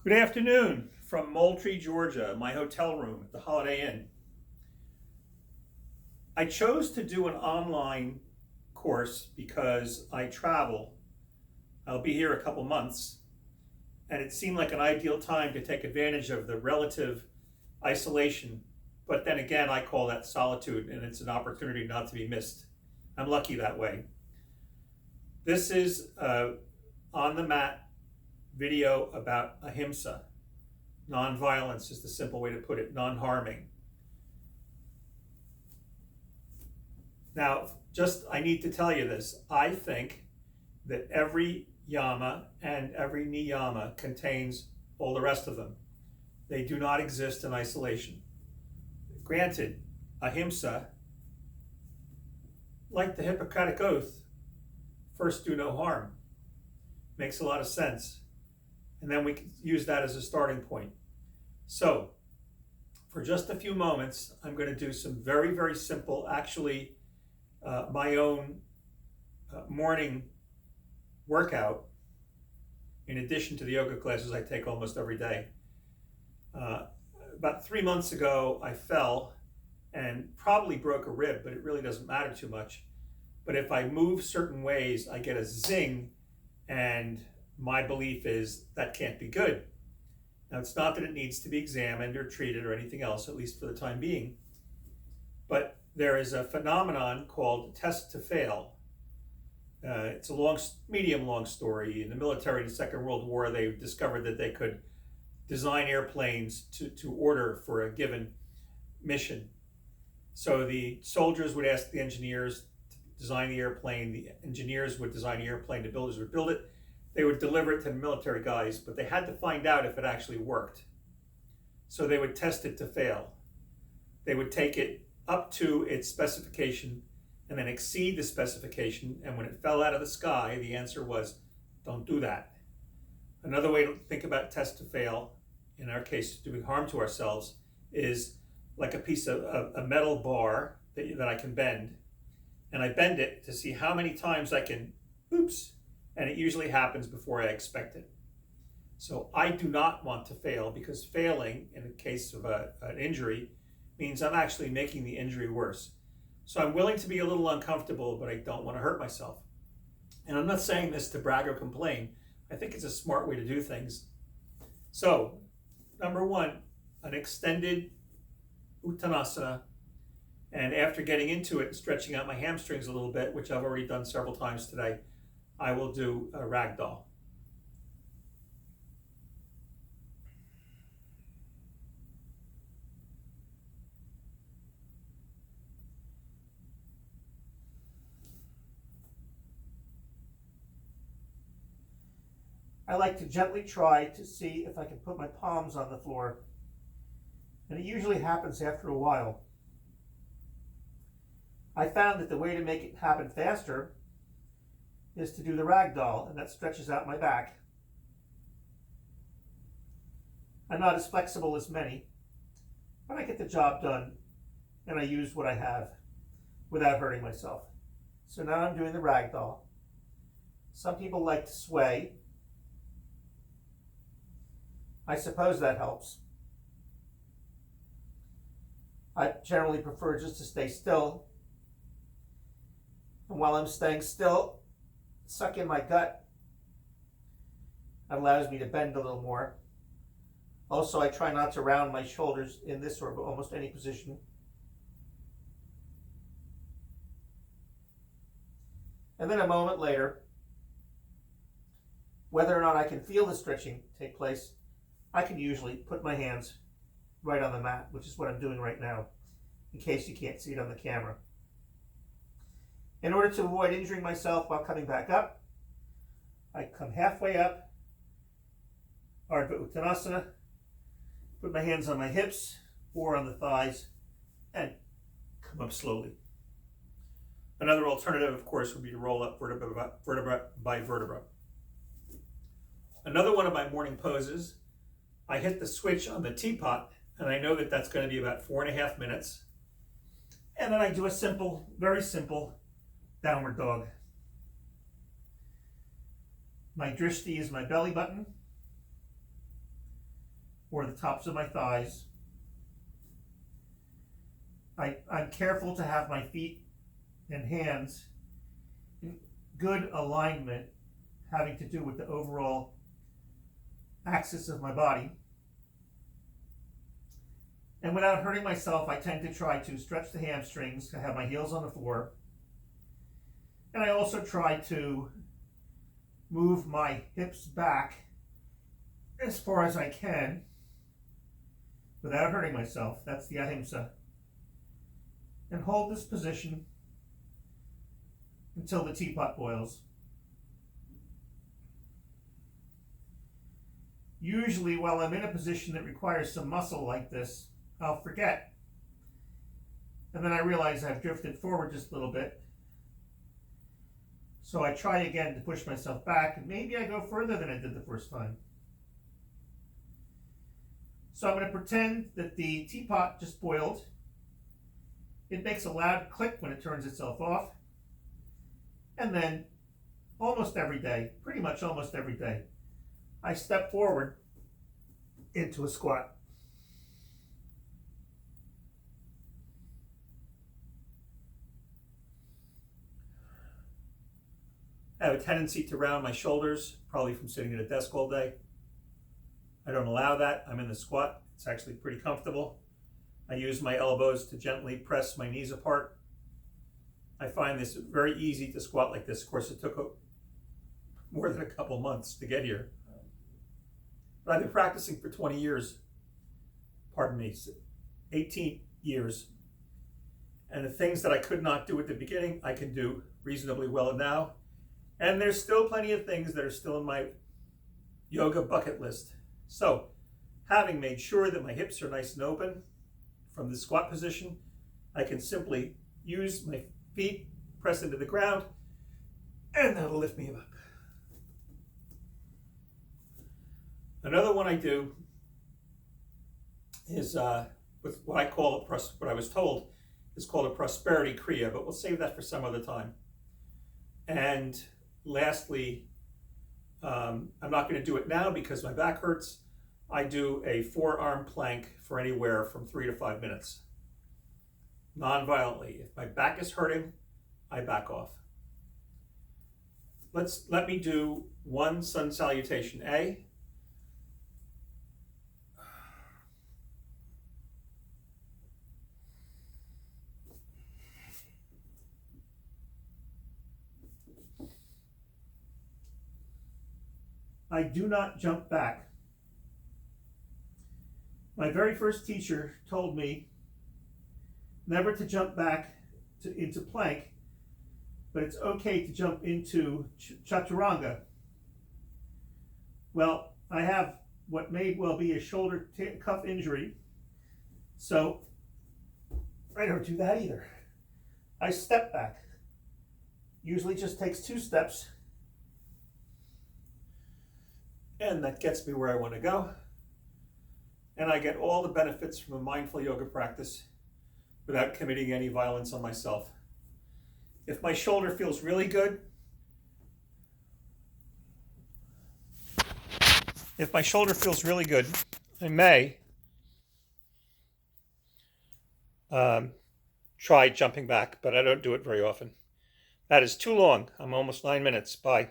Good afternoon from Moultrie, Georgia, my hotel room at the Holiday Inn. I chose to do an online course because I travel. I'll be here a couple months, and it seemed like an ideal time to take advantage of the relative isolation. But then again, I call that solitude, and it's an opportunity not to be missed. I'm lucky that way. This is on the mat video about ahimsa. Non-violence is the simple way to put it, non-harming. Now, I need to tell you this. I think that every yama and every niyama contains all the rest of them. They do not exist in isolation. Granted, ahimsa, like the Hippocratic Oath, first do no harm. Makes a lot of sense. And then we can use that as a starting point. So, for just a few moments, I'm going to do some very, very simple, actually, my own morning workout, in addition to the yoga classes I take almost every day. About 3 months ago, I fell and probably broke a rib, but it really doesn't matter too much. But if I move certain ways, I get a zing, and my belief is that can't be good. Now, it's not that it needs to be examined or treated or anything else, at least for the time being. But there is a phenomenon called test to fail. It's a medium long story. In the military in the Second World War, they discovered that they could design airplanes to order for a given mission. So the soldiers would ask the engineers to design the airplane. The engineers would design the airplane. The builders would build it. They would deliver it to the military guys, but they had to find out if it actually worked. So they would test it to fail. They would take it up to its specification and then exceed the specification. And when it fell out of the sky, the answer was, don't do that. Another way to think about test to fail, in our case, doing harm to ourselves, is like a piece of a metal bar that I can bend. And I bend it to see how many times I can, oops, and it usually happens before I expect it. So I do not want to fail, because failing in the case of an injury means I'm actually making the injury worse. So I'm willing to be a little uncomfortable, but I don't want to hurt myself. And I'm not saying this to brag or complain. I think it's a smart way to do things. So, number one, an extended uttanasana. And after getting into it and stretching out my hamstrings a little bit, which I've already done several times today, I will do a ragdoll. I like to gently try to see if I can put my palms on the floor, and it usually happens after a while. I found that the way to make it happen faster is to do the ragdoll, and that stretches out my back. I'm not as flexible as many, but I get the job done, and I use what I have without hurting myself. So now I'm doing the ragdoll. Some people like to sway. I suppose that helps. I generally prefer just to stay still. And while I'm staying still, suck in my gut. That allows me to bend a little more. Also, I try not to round my shoulders in this or almost any position. And then a moment later, whether or not I can feel the stretching take place, I can usually put my hands right on the mat, which is what I'm doing right now, in case you can't see it on the camera. In order to avoid injuring myself while coming back up, I come halfway up, Ardha Uttanasana, put my hands on my hips or on the thighs, and come up slowly. Another alternative, of course, would be to roll up vertebra by vertebra. Another one of my morning poses, I hit the switch on the teapot, and I know that that's going to be about 4.5 minutes. And then I do a simple, very simple downward dog. My drishti is my belly button. or the tops of my thighs. I'm careful to have my feet and hands in good alignment, having to do with the overall axis of my body. And without hurting myself, I tend to try to stretch the hamstrings to have my heels on the floor. And I also try to move my hips back as far as I can without hurting myself. That's the ahimsa. And hold this position until the teapot boils. Usually, while I'm in a position that requires some muscle like this, I'll forget. And then I realize I've drifted forward just a little bit. So I try again to push myself back, and maybe I go further than I did the first time. So I'm going to pretend that the teapot just boiled. It makes a loud click when it turns itself off. And then almost every day, pretty much almost every day, I step forward into a squat. I have a tendency to round my shoulders, probably from sitting at a desk all day. I don't allow that. I'm in the squat. It's actually pretty comfortable. I use my elbows to gently press my knees apart. I find this very easy to squat like this. Of course, it took more than a couple months to get here. But I've been practicing for 20 years. Pardon me, 18 years. And the things that I could not do at the beginning, I can do reasonably well now. And there's still plenty of things that are still in my yoga bucket list. So, having made sure that my hips are nice and open from the squat position, I can simply use my feet, press into the ground, and that'll lift me up. Another one I do is with what I call what I was told is called a prosperity kriya, but we'll save that for some other time. And lastly, I'm not going to do it now because my back hurts. I do a forearm plank for anywhere from 3 to 5 minutes, non-violently. If my back is hurting, I back off. Let me do one sun salutation A. I do not jump back. My very first teacher told me never to jump back into plank, but it's okay to jump into chaturanga. Well, I have what may well be a shoulder cuff injury, so I don't do that either. I step back. Usually just takes 2 steps, and that gets me where I want to go. And I get all the benefits from a mindful yoga practice without committing any violence on myself. If my shoulder feels really good, I may try jumping back, but I don't do it very often. That is too long. I'm almost 9 minutes. Bye.